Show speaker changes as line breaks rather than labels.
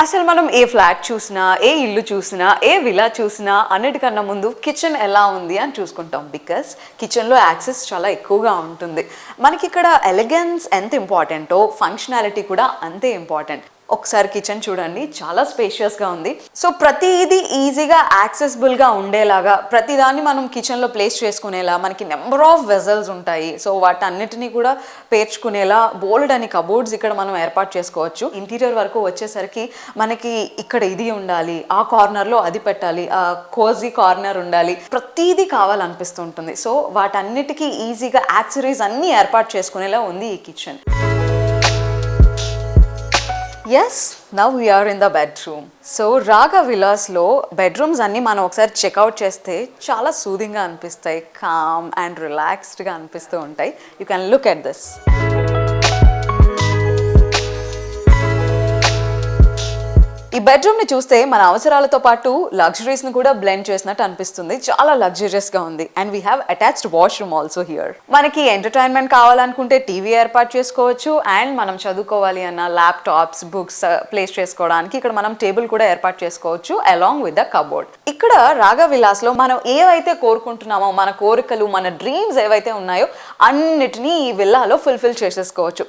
అసలు మనం ఏ ఫ్లాట్ చూసినా, ఏ ఇల్లు చూసినా, ఏ విలా చూసినా అన్నిటికన్నా ముందు కిచెన్ ఎలా ఉంది అని చూసుకుంటాం. బికాస్ కిచెన్లో యాక్సెస్ చాలా ఎక్కువగా ఉంటుంది. మనకి ఇక్కడ ఎలిగెన్స్ ఎంత ఇంపార్టెంటో ఫంక్షనాలిటీ కూడా అంతే ఇంపార్టెంట్. ఒకసారి కిచెన్ చూడండి, చాలా స్పేషియస్గా ఉంది. సో ప్రతిదీ ఈజీగా యాక్సెసిబుల్గా ఉండేలాగా ప్రతిదాన్ని మనం కిచెన్లో ప్లేస్ చేసుకునేలా మనకి నెంబర్ ఆఫ్ వెజల్స్ ఉంటాయి. సో వాటన్నిటినీ కూడా పేర్చుకునేలా బోల్డ్ అని కబోర్డ్స్ ఇక్కడ మనం ఏర్పాటు చేసుకోవచ్చు. ఇంటీరియర్ వరకు వచ్చేసరికి మనకి ఇక్కడ ఇది ఉండాలి, ఆ కార్నర్లో అది పెట్టాలి, ఆ కోజీ కార్నర్ ఉండాలి, ప్రతిదీ కావాలనిపిస్తుంటుంది. సో వాటన్నిటికీ ఈజీగా యాక్సెసరీస్ అన్నీ ఏర్పాటు చేసుకునేలా ఉంది ఈ kitchen. Yes, now we are in the bedroom. So Raga విలాస్లో బెడ్రూమ్స్ అన్నీ మనం ఒకసారి చెక్అవుట్ చేస్తే చాలా సూదింగ్గా అనిపిస్తాయి, కామ్ అండ్ రిలాక్స్డ్గా అనిపిస్తూ ఉంటాయి. You can look at this. ఈ బెడ్రూమ్ని చూస్తే మన అవసరాలతో పాటు లగ్జరీస్ని కూడా బ్లెండ్ చేసినట్టు అనిపిస్తుంది. చాలా లగ్జరియస్గా ఉంది. And we have attached washroom also here. మనకి ఎంటర్టైన్మెంట్ కావాలనుకుంటే టీవీ ఏర్పాటు చేసుకోవచ్చు. అండ్ మనం చదువుకోవాలి అన్న ల్యాప్టాప్స్, బుక్స్ ప్లేస్ చేసుకోవడానికి ఇక్కడ మనం టేబుల్ కూడా ఏర్పాటు చేసుకోవచ్చు అలాంగ్ విత్ ద కబోర్డ్. ఇక్కడ రాగా విలాస్లో మనం ఏవైతే కోరుకుంటున్నామో, మన కోరికలు, మన డ్రీమ్స్ ఏవైతే ఉన్నాయో అన్నిటినీ ఈ విల్లాలో ఫుల్ఫిల్ చేసేసుకోవచ్చు.